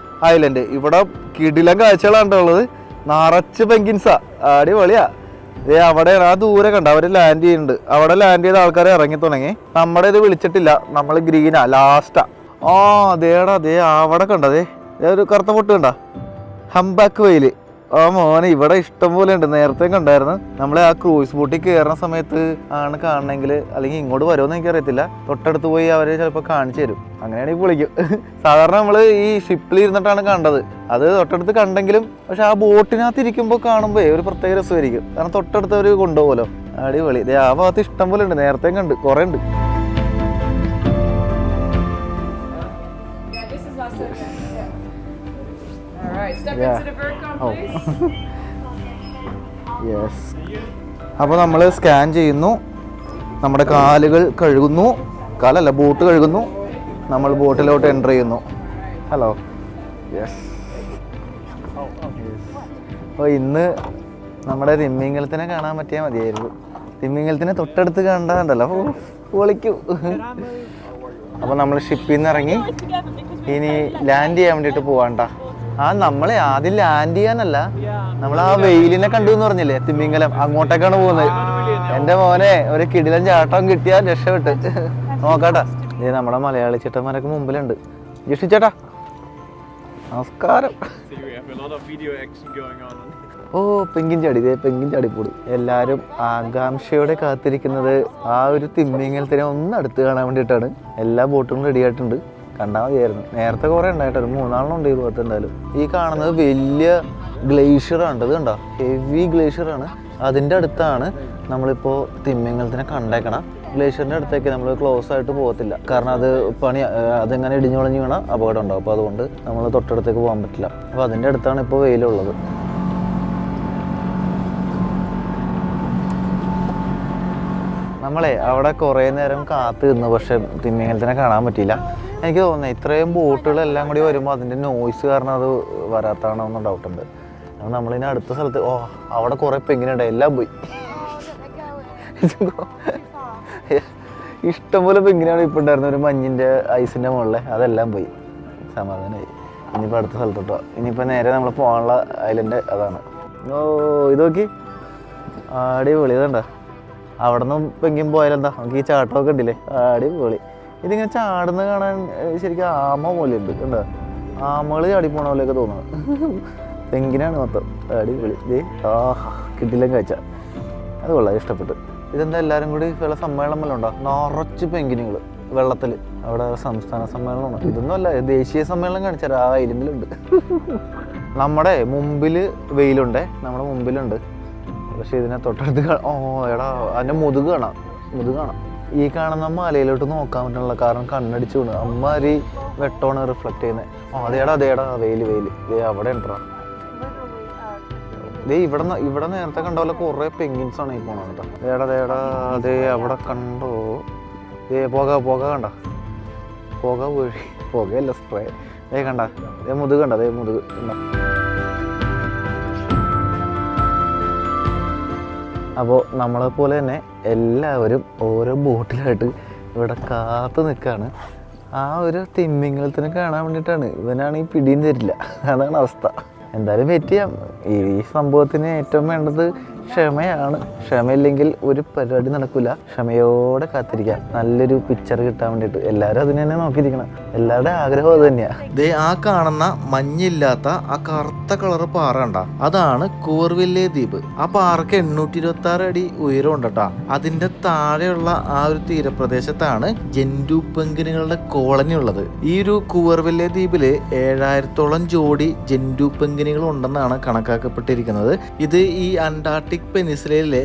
ഐലൻഡ്. ഇവിടെ കിടിലൻ കാഴ്ചകളാണ് ഉള്ളത്. നിറച്ച് പെങ്കിൻസാ, അടിപൊളിയാ. അവിടെയാണ് ആ ദൂരെ കണ്ട അവർ ലാൻഡ് ചെയ്യുന്നുണ്ട്. അവിടെ ലാൻഡ് ചെയ്ത ആൾക്കാർ ഇറങ്ങി തുടങ്ങി. നമ്മുടെ ഇത് വിളിച്ചിട്ടില്ല, നമ്മൾ ഗ്രീനാ ലാസ്റ്റാ. അതേടാ, അതേ അവിടെ കണ്ടതേ ഒരു കറുത്ത പൊട്ട് കണ്ട, ഹംബാക്ക് വെയിൽ. മോനെ ഇവിടെ ഇഷ്ടം പോലെ ഉണ്ട്. നേരത്തെ കണ്ടായിരുന്നു. നമ്മൾ ആ ക്രൂയിസ് ബോട്ടിൽ കയറുന്ന സമയത്ത് ആണ് കാണണമെങ്കിൽ, അല്ലെങ്കിൽ ഇങ്ങോട്ട് വരുമെന്ന് എനിക്കറിയത്തില്ല, തൊട്ടടുത്ത് പോയി അവർ ചിലപ്പോൾ കാണിച്ചു തരും. അങ്ങനെയാണെങ്കിൽ വിളിക്കും. സാധാരണ നമ്മൾ ഈ ഷിപ്പിൽ ഇരുന്നിട്ടാണ് കണ്ടത്. അത് തൊട്ടടുത്ത് കണ്ടെങ്കിലും പക്ഷെ ആ ബോട്ടിനകത്ത് ഇരിക്കുമ്പോൾ കാണുമ്പോൾ ഒരു പ്രത്യേക രസമായിരിക്കും. കാരണം തൊട്ടടുത്ത് അവർ കൊണ്ടുപോകുമല്ലോ. അടിപൊളി. ആ ഭാഗത്ത് ഇഷ്ടം പോലെ ഉണ്ട്, നേരത്തെ കണ്ട് കുറേ ഉണ്ട്. അപ്പോൾ നമ്മൾ സ്കാൻ ചെയ്യുന്നു, നമ്മുടെ കാലുകൾ കഴുകുന്നു, കാലല്ല ബോട്ട് കഴുകുന്നു, നമ്മൾ ബോട്ടിലോട്ട് എൻ്റർ ചെയ്യുന്നു. Hello, yes. അപ്പോൾ ഇന്ന് നമ്മുടെ തിമ്മിങ്കലത്തിനെ കാണാൻ പറ്റിയാൽ മതിയായിരുന്നു. തിമ്മിങ്കലത്തിനെ തൊട്ടടുത്ത് കണ്ടാണ്ടല്ലോ, അപ്പോൾ പൊളിക്കും. അപ്പോൾ നമ്മൾ ഷിപ്പിൽ നിന്ന് ഇറങ്ങി ഇനി ലാൻഡ് ചെയ്യാൻ വേണ്ടിയിട്ട് പോവാണ്ട. നമ്മളെ ആദ്യം ലാൻഡ് ചെയ്യാനല്ല, നമ്മൾ ആ വെയിലിനെ കണ്ടു എന്ന് പറഞ്ഞില്ലേ തിമ്മിങ്കലം, അങ്ങോട്ടേക്കാണ് പോകുന്നത്. എൻ്റെ മോനെ ഒരു കിടിലൻ ചാട്ടം കിട്ടിയാൽ രക്ഷപ്പെട്ട്. നോക്കാട്ടാ, ഇത് നമ്മുടെ മലയാളി ചേട്ടന്മാരൊക്കെ മുമ്പിലുണ്ട്. ജിഷി ചേട്ടാ നമസ്കാരം. പെങ്കിൻ ചാടി, പെങ്കിൻ ചാടിപ്പോട്. എല്ലാവരും ആകാംക്ഷയോടെ കാത്തിരിക്കുന്നത് ആ ഒരു തിമ്മിങ്കലത്തിനെ ഒന്ന് അടുത്ത് കാണാൻ വേണ്ടിയിട്ടാണ്. എല്ലാ ബോട്ടും റെഡി ആയിട്ടുണ്ട്, കണ്ടാൽ മതിയായിരുന്നു. നേരത്തെ കുറേ ഉണ്ടായിട്ട് ഒരു 3 ഉണ്ട് ഈ ഭാഗത്ത്. എന്തായാലും ഈ കാണുന്നത് വലിയ ഗ്ലേഷ്യറാണ്. ഇത് കണ്ടോ, ഹെവി ഗ്ലേഷ്യറാണ്. അതിൻ്റെ അടുത്താണ് നമ്മളിപ്പോൾ തിമ്മിങ്കലത്തിനെ കണ്ടേക്കണം. ഗ്ലേഷ്യറിൻ്റെ അടുത്തേക്ക് നമ്മൾ ക്ലോസ് ആയിട്ട് പോകത്തില്ല, കാരണം അത് അതെങ്ങനെ ഇടിഞ്ഞു വളഞ്ഞു വീണാൽ അപകടം ഉണ്ടാവും. അപ്പോൾ അതുകൊണ്ട് നമ്മൾ തൊട്ടടുത്തേക്ക് പോകാൻ പറ്റില്ല. അപ്പോൾ അതിൻ്റെ അടുത്താണ് ഇപ്പോൾ വെയിലുള്ളത്. നമ്മളെ അവിടെ കുറേ നേരം കാത്തു നിന്നു, പക്ഷെ തിമ്മിങ്കലത്തിനെ കാണാൻ പറ്റിയില്ല. എനിക്ക് തോന്നുന്നത് ഇത്രയും ബോട്ടുകളെല്ലാം കൂടി വരുമ്പോൾ അതിൻ്റെ നോയ്സ് കാരണം അത് വരാത്താണോ എന്ന് ഡൗട്ടുണ്ട്. അപ്പോൾ നമ്മളിനി അടുത്ത സ്ഥലത്ത് അവിടെ കുറേ പെങ്ങിനുണ്ട്, എല്ലാം പോയി. ഇഷ്ടംപോലെ പെങ്ങിനാണ് ഇപ്പോൾ ഉണ്ടായിരുന്നത് ഒരു മഞ്ഞിൻ്റെ ഐസിൻ്റെ മുകളിൽ, അതെല്ലാം പോയി. സമാധാനമായി. ഇനിയിപ്പോൾ അടുത്ത സ്ഥലത്തോട്ടോ. ഇനിയിപ്പോൾ നേരെ നമ്മൾ പോകാനുള്ള ഐലൻഡ് അതാണ്. ഇത് നോക്കി, അടിപൊളി. ഇതുണ്ടോ, അവിടെ നിന്നും പെങ്കിലും പോയാലെന്താ, നമുക്ക് ഈ ചാട്ടമൊക്കെ ഉണ്ടില്ലേ, അടിപൊളി. ഇതിങ്ങനെ ചാടുന്ന കാണാൻ ശരിക്കും ആമ പോലെ ഉണ്ട്, എന്താ ആമകൾ ചാടിപ്പോണ പോലെയൊക്കെ തോന്നുന്നത്. പെങ്കിനാണ് മൊത്തം, അടിപൊളി. കിട്ടില്ല കാഴ്ച, അത് കൊള്ളാം, ഇഷ്ടപ്പെട്ടു. ഇതെന്താ എല്ലാവരും കൂടി വല്ല സമ്മേളനം വല്ലതും ഉണ്ടോ? നിറച്ച് പെങ്കിനുകൾ. വെള്ളത്തിൽ. അവിടെ സംസ്ഥാന സമ്മേളനമാണ്. ഇതൊന്നുമല്ല, ദേശീയ സമ്മേളനം കാണിച്ചാൽ ആ ഐലൻഡിലുണ്ട്. നമ്മുടെ മുമ്പിൽ വെയിലുണ്ടേ, നമ്മുടെ മുമ്പിലുണ്ട്. പക്ഷെ ഇതിനെ തൊട്ടടുത്ത് എടാ അതിൻ്റെ മുതുക് കാണാം. ഈ കാണുന്ന മലയിലോട്ട് നോക്കാൻ പറ്റുള്ള, കാരണം കണ്ണടിച്ചു വീണ് അമ്മാരി വെട്ടമാണ് റിഫ്ലക്ട് ചെയ്യുന്നത്. അതേടാ വെയിൽ അവിടെ ഉണ്ടാ. ഇവിടെ നേരത്തെ കണ്ട പോലെ കുറേ പെങ്കിൻസ് ആണ് ഈ പോണത് കേട്ടോ. അതേ അവിടെ കണ്ടോ? പുക കണ്ട, പുകയല്ല സ്പ്രേ. കണ്ട മുതുക് കണ്ട, മുതുക് കണ്ട. അപ്പോൾ നമ്മളെപ്പോലെ തന്നെ എല്ലാവരും ഓരോ ബോട്ടിലായിട്ട് ഇവിടെ കാത്തു നിൽക്കുകയാണ്. ആ ഒരു തിമ്മിങ്കലത്തിനെ കാണാൻ വേണ്ടിയിട്ടാണ്. ഇവനാണെങ്കിൽ പിടിയും തരില്ല, അതാണ് അവസ്ഥ. എന്തായാലും വെയിറ്റ് ചെയ്യാം. ഈ സംഭവത്തിന് ഏറ്റവും വേണ്ടത് ക്ഷമയാണ്. ക്ഷമയില്ലെങ്കിൽ ഒരു പരിപാടി നടക്കില്ല. ക്ഷമയോടെ കാത്തിരിക്കാം, നല്ലൊരു പിക്ചർ കിട്ടാൻ വേണ്ടിയിട്ട്. എല്ലാവരും അതിന് തന്നെ നോക്കിയിരിക്കണം. എല്ലാവരുടെ ആഗ്രഹം അത് തന്നെയാണ്. ആ കാണുന്ന മഞ്ഞില്ലാത്ത ആ കറുത്ത കളറ് പാറ കണ്ട, അതാണ് കൂവർവില്ലേ ദ്വീപ്. ആ പാറക്ക് 826 അടി ഉയരം ഉണ്ട് കേട്ടോ. അതിന്റെ താഴെയുള്ള ആ ഒരു തീരപ്രദേശത്താണ് ജെൻഡു പെൻഗ്വിനുകളുടെ കോളനി ഉള്ളത്. ഈ ഒരു കൂവർവില്ലേ ദ്വീപില് 7000ഓളം ജോഡി ജെൻഡു പെൻഗ്വിനുകൾ ഉണ്ടെന്നാണ് കണക്കാക്കപ്പെട്ടിരിക്കുന്നത്. ഇത് ഈ അന്റാർട്ടിക് പെനിൻസുലയിലെ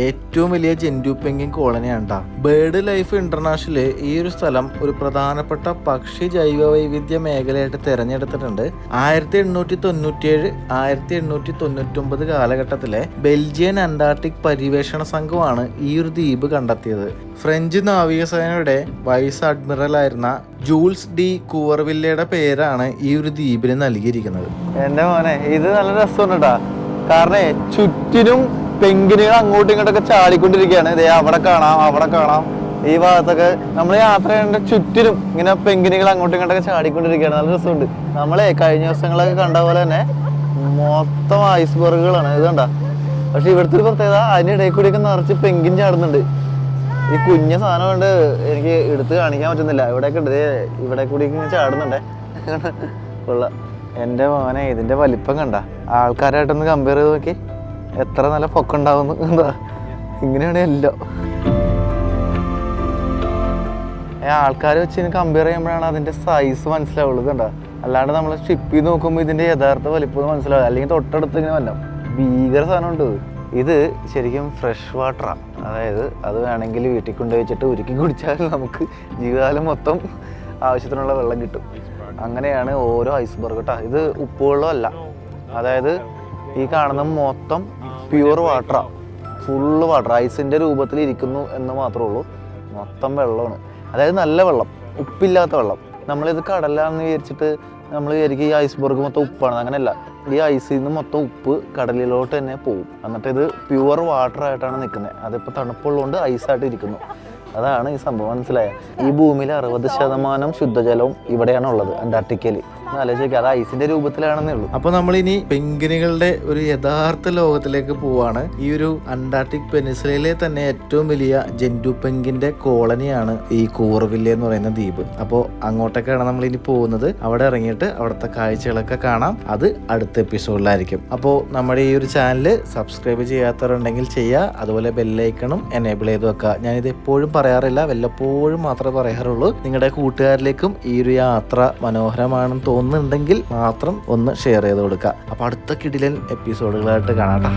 ഏറ്റവും വലിയ ജെൻഡു പെൻഗ്വിൻ കോളനിയാണ്. ബേർഡ് ലൈഫ് ഇന്റർനാഷണൽ ഈ ഒരു സ്ഥലം ഒരു പ്രധാനപ്പെട്ട പക്ഷി ജൈവ വൈവിധ്യ മേഖലയായിട്ട് തിരഞ്ഞെടുത്തിട്ടുണ്ട്. 1897, 1899 കാലഘട്ടത്തിലെ ബെൽജിയൻ അന്റാർട്ടിക് പര്യവേഷണ സംഘമാണ് ഈ ഒരു ദ്വീപ് കണ്ടെത്തിയത്. ഫ്രഞ്ച് നാവികസേനയുടെ വൈസ് അഡ്മിറൽ ആയിരുന്ന ജൂൾസ് ഡി കൂവർവില്ലയുടെ പേരാണ് ഈ ഒരു ദ്വീപിന് നൽകിയിരിക്കുന്നത്. എന്റെ മോനെ ഇത് നല്ല രസമുണ്ട് കേട്ടാ. കാരണം ചുറ്റിനും പെൻഗ്വിനുകൾ അങ്ങോട്ടും ഇങ്ങോട്ടൊക്കെ ചാടിക്കൊണ്ടിരിക്കുകയാണ്. അവിടെ കാണാം. ഈ ഭാഗത്തൊക്കെ നമ്മൾ യാത്ര ചെയ്യേണ്ട ചുറ്റിനും ഇങ്ങനെ പെൻഗ്വിനുകൾ അങ്ങോട്ടും ഇങ്ങോട്ടൊക്കെ ചാടിക്കൊണ്ടിരിക്കുകയാണ്. നല്ല രസമുണ്ട്. നമ്മളെ കഴിഞ്ഞ ദിവസങ്ങളൊക്കെ കണ്ട പോലെ തന്നെ മൊത്തം ഐസ്ബർഗുകളാണ്. ഇത് കണ്ട. പക്ഷെ ഇവിടുത്തെ ഒരു പ്രത്യേകത, അതിനിടയിൽ കൂടിയൊക്കെ നിറച്ച് പെൻഗ്വിൻ ചാടുന്നുണ്ട്. ഈ കുഞ്ഞ സാധനം കൊണ്ട് എനിക്ക് എടുത്ത് കാണിക്കാൻ പറ്റുന്നില്ല. ഇവിടെയൊക്കെ ഉണ്ട്, ഇവിടെ കൂടി ഇങ്ങനെ ചാടുന്നുണ്ടേ. കൊള്ളാം. എൻ്റെ മോനെ ഇതിൻ്റെ വലിപ്പം കണ്ട, ആൾക്കാരായിട്ടൊന്ന് കമ്പയർ ചെയ്ത് നോക്കി എത്ര നല്ല പൊക്കുണ്ടാവുന്നു. എന്താ ഇങ്ങനെയാണ് എല്ലാം. ആൾക്കാർ വെച്ച് കമ്പയർ ചെയ്യുമ്പോഴാണ് അതിൻ്റെ സൈസ് മനസ്സിലാവുള്ളൂ. കണ്ട, അല്ലാണ്ട് നമ്മൾ ഷിപ്പ് ചെയ്ത് നോക്കുമ്പോൾ ഇതിൻ്റെ യഥാർത്ഥ വലിപ്പം മനസ്സിലാവും. അല്ലെങ്കിൽ തൊട്ടടുത്ത് ഇങ്ങനെ വല്ല ഭീകര സാധനമുണ്ട്. ഇത് ശരിക്കും ഫ്രഷ് വാട്ടറാണ്. അതായത് അത് വേണമെങ്കിൽ വീട്ടിൽ കൊണ്ടുപോയി വെച്ചിട്ട് ഉരുക്കി കുടിച്ചാൽ നമുക്ക് ജീവിതകാലം മൊത്തം ആവശ്യത്തിനുള്ള വെള്ളം കിട്ടും. അങ്ങനെയാണ് ഓരോ ഐസ്ബർഗ് കേട്ടോ. ഇത് ഉപ്പുവെള്ളം അല്ല, അതായത് ഈ കാണുന്ന മൊത്തം പ്യൂർ വാട്ടറാണ്. ഫുള്ള് വാട്ടർ, ഐസിൻ്റെ രൂപത്തിൽ ഇരിക്കുന്നു എന്ന് മാത്രമേ ഉള്ളൂ. മൊത്തം വെള്ളമാണ്, അതായത് നല്ല വെള്ളം, ഉപ്പില്ലാത്ത വെള്ളം. നമ്മളിത് കടലാണെന്ന് വിചാരിച്ചിട്ട് നമ്മൾ വിചാരിക്കും ഈ ഐസ്ബർഗ് മൊത്തം ഉപ്പാണ്. അങ്ങനെയല്ല, ഈ ഐസിൽ നിന്ന് മൊത്തം ഉപ്പ് കടലിലോട്ട് തന്നെ പോകും. എന്നിട്ട് ഇത് പ്യുവർ വാട്ടർ ആയിട്ടാണ് നിൽക്കുന്നത്. അതിപ്പോൾ തണുപ്പുള്ളതുകൊണ്ട് ഐസായിട്ട് ഇരിക്കുന്നു. അതാണ് ഈ സംഭവം. മനസ്സിലായ? ഈ ഭൂമിയിൽ 60% ശുദ്ധജലവും ഇവിടെയാണ് ഉള്ളത്, അന്റാർട്ടിക്കയിൽ. ആലോചിക്കുക, അത് ഐസിന്റെ രൂപത്തിലാണെന്നേ ഉള്ളൂ. അപ്പൊ നമ്മളിനി പെൻഗ്വിനുകളുടെ ഒരു യഥാർത്ഥ ലോകത്തിലേക്ക് പോവാണ്. ഈ ഒരു അന്റാർട്ടിക് പെനിൻസുലയിലെ തന്നെ ഏറ്റവും വലിയ ജെൻഡു പെൻഗ്വിന്റെ കോളനിയാണ് ഈ കൂവർവില്ലേ എന്ന് പറയുന്ന ദ്വീപ്. അപ്പോൾ അങ്ങോട്ടൊക്കെയാണ് നമ്മൾ ഇനി പോകുന്നത്. അവിടെ ഇറങ്ങിയിട്ട് അവിടുത്തെ കാഴ്ചകളൊക്കെ കാണാം. അത് അടുത്ത എപ്പിസോഡിലായിരിക്കും. അപ്പോൾ നമ്മുടെ ഈ ഒരു ചാനൽ സബ്സ്ക്രൈബ് ചെയ്യാത്തവരുണ്ടെങ്കിൽ ചെയ്യുക. അതുപോലെ ബെല്ലൈക്കണും എനേബിൾ ചെയ്ത് വെക്കുക. ഞാനിത് എപ്പോഴും പറയാറില്ല, വല്ലപ്പോഴും മാത്രമേ പറയാറുള്ളൂ. നിങ്ങളുടെ കൂട്ടുകാരിലേക്കും ഈ ഒരു യാത്ര മനോഹരമാണെന്ന് തോന്നുന്നുണ്ടെങ്കിൽ മാത്രം ഒന്ന് ഷെയർ ചെയ്ത് കൊടുക്കുക. അപ്പോൾ അടുത്ത കിടിലൻ എപ്പിസോഡുകളായിട്ട് കാണാം.